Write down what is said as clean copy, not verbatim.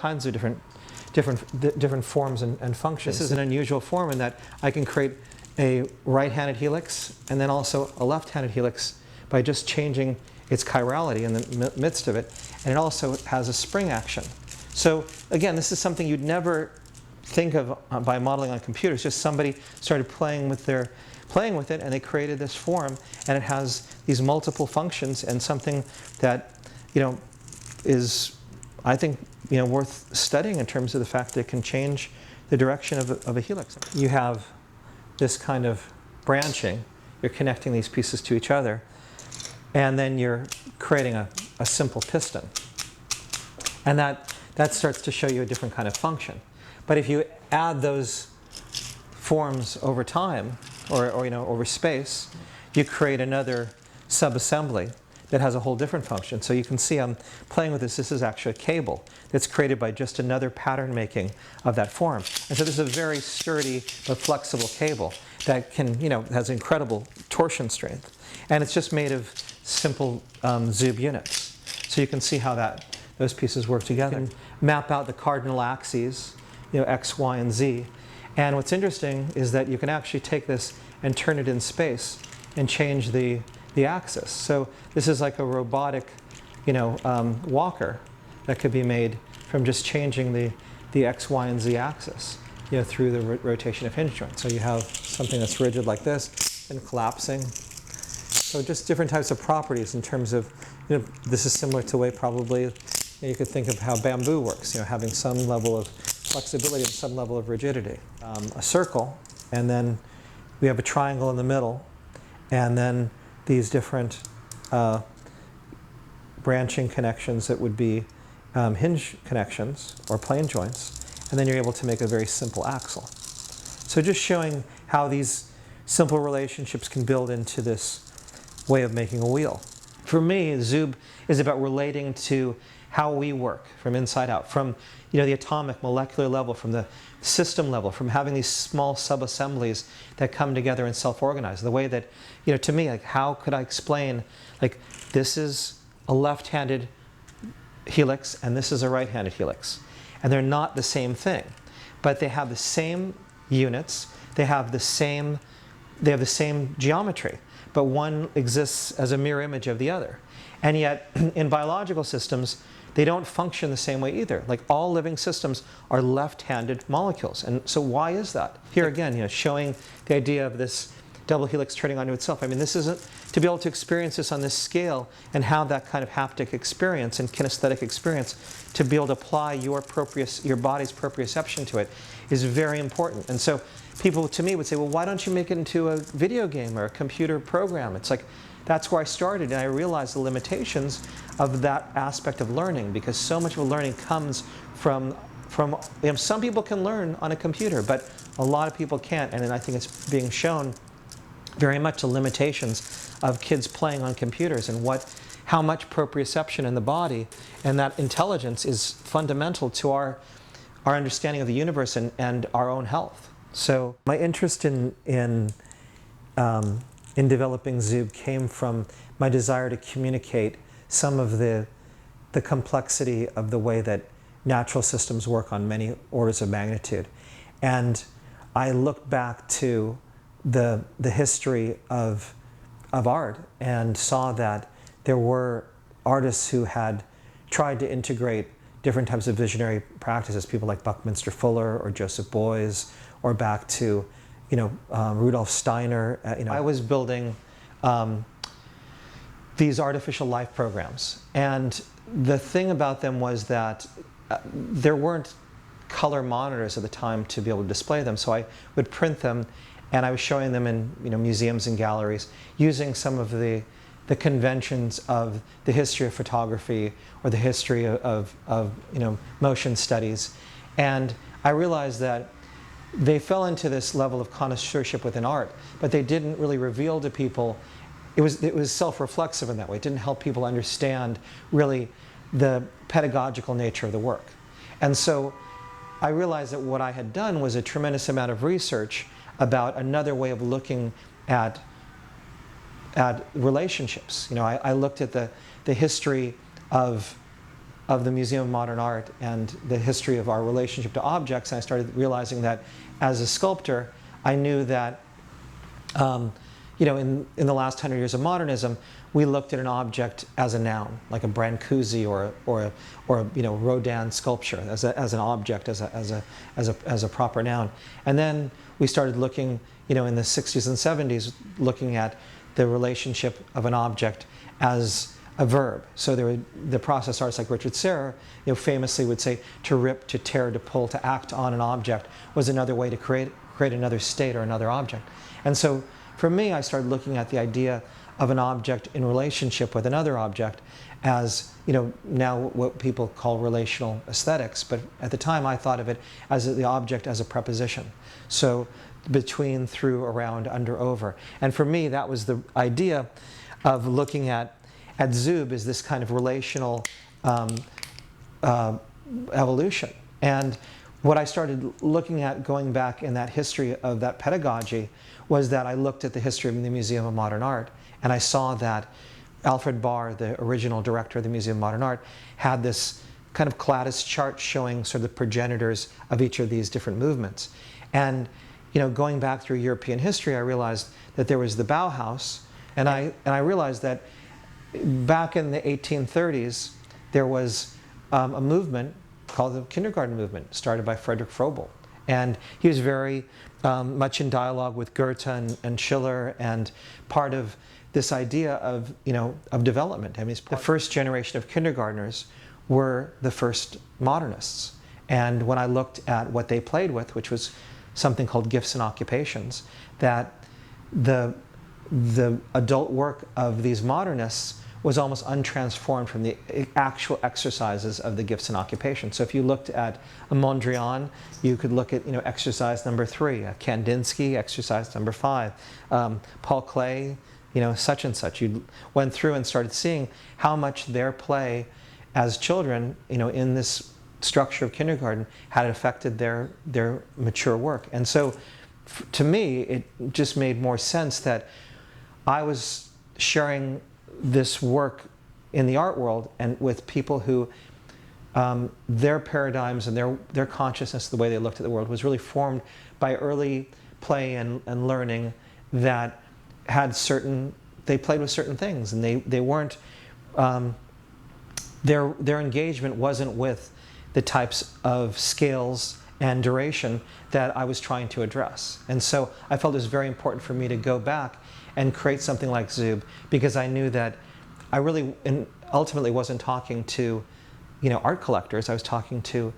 kinds of different forms and functions. This is an unusual form in that I can create a right-handed helix and then also a left-handed helix by just changing its chirality in the midst of it, and it also has a spring action. So again, this is something you'd never think of by modeling on computers. Just somebody started playing with it, and they created this form, and it has these multiple functions, and something that is, I think, worth studying in terms of the fact that it can change the direction of a helix. You have this kind of branching. You're connecting these pieces to each other, and then you're creating a simple piston. And that starts to show you a different kind of function. But if you add those forms over time, or over space, you create another subassembly that has a whole different function. So you can see I'm playing with this. This is actually a cable that's created by just another pattern making of that form. And so this is a very sturdy but flexible cable that can, has incredible torsion strength. And it's just made of simple ZOOB units. So you can see how those pieces work together. You can map out the cardinal axes, X, Y, and Z. And what's interesting is that you can actually take this and turn it in space and change the axis. So this is like a robotic, walker that could be made from just changing the X, Y, and Z axis, through the rotation of hinge joints. So you have something that's rigid like this and collapsing. So just different types of properties in terms of, this is similar to the way probably you could think of how bamboo works, having some level of flexibility and some level of rigidity. A circle, and then we have a triangle in the middle, and then these different branching connections that would be hinge connections or plane joints, and then you're able to make a very simple axle. So just showing how these simple relationships can build into this way of making a wheel. For me, ZOOB is about relating to how we work from inside out, from the atomic molecular level, from the system level, from having these small sub-assemblies that come together and self-organize. The way that, to me, how could I explain, this is a left-handed helix and this is a right-handed helix. And they're not the same thing, but they have the same units, they have the same geometry, but one exists as a mirror image of the other. And yet, in biological systems, they don't function the same way either. All living systems are left-handed molecules. And so why is that? Here again, showing the idea of this double helix turning onto itself. I mean, this isn't to be able to experience this on this scale and have that kind of haptic experience and kinesthetic experience, to be able to apply your body's proprioception to it is very important. And so people to me would say, well, why don't you make it into a video game or a computer program? It's that's where I started, and I realized the limitations of that aspect of learning, because so much of learning comes from some people can learn on a computer, but a lot of people can't, and I think it's being shown very much the limitations of kids playing on computers and how much proprioception in the body and that intelligence is fundamental to our understanding of the universe and our own health. So my interest in developing ZOOB came from my desire to communicate some of the complexity of the way that natural systems work on many orders of magnitude. And I looked back to the history of art and saw that there were artists who had tried to integrate different types of visionary practices, people like Buckminster Fuller or Joseph Beuys, or back to Rudolf Steiner. I was building these artificial life programs, and the thing about them was that there weren't color monitors at the time to be able to display them, so I would print them, and I was showing them in museums and galleries using some of the conventions of the history of photography or the history of motion studies. And I realized that they fell into this level of connoisseurship within art, but they didn't really reveal to people. It was self-reflexive in that way. It didn't help people understand really the pedagogical nature of the work. And so I realized that what I had done was a tremendous amount of research about another way of looking at relationships. I looked at the history of of the Museum of Modern Art and the history of our relationship to objects, and I started realizing that as a sculptor, I knew that you know, in the last 100 years of modernism, we looked at an object as a noun, like a Brancusi or you know, Rodin sculpture as an object, as a proper noun. And then we started looking, you know, in the 60s and 70s, looking at the relationship of an object as a verb. So there were the process artists like Richard Serra, you know, famously would say to rip, to tear, to pull, to act on an object was another way to create another state or another object. And so for me, I started looking at the idea of an object in relationship with another object as, you know, now what people call relational aesthetics, but at the time I thought of it as the object as a preposition. So between, through, around, under, over. And for me, that was the idea of looking at ZOOB as this kind of relational evolution. And what I started looking at, going back in that history of that pedagogy, was that I looked at the history of the Museum of Modern Art, and I saw that Alfred Barr, the original director of the Museum of Modern Art, had this kind of Cladis chart showing sort of the progenitors of each of these different movements. And you know, going back through European history, I realized that there was the Bauhaus, and I realized that back in the 1830s, there was a movement called the kindergarten movement, started by Friedrich Froebel. And he was very much in dialogue with Goethe and Schiller, and part of this idea of, you know, of development. I mean, the first generation of kindergartners were the first modernists. And when I looked at what they played with, which was something called gifts and occupations, that the adult work of these modernists was almost untransformed from the actual exercises of the gifts and occupations. So if you looked at a Mondrian, you could look at, you know, exercise number 3, Kandinsky, exercise number 5, Paul Klee, you know, such and such. You went through and started seeing how much their play as children, you know, in this structure of kindergarten had affected their mature work. And so to me, it just made more sense that I was sharing this work in the art world and with people who their paradigms and their consciousness, the way they looked at the world, was really formed by early play and learning that had they played with certain things, and they weren't, their engagement wasn't with the types of scales and duration that I was trying to address. And so I felt it was very important for me to go back and create something like ZOOB, because I knew that I really ultimately wasn't talking to, you know, art collectors. I was talking to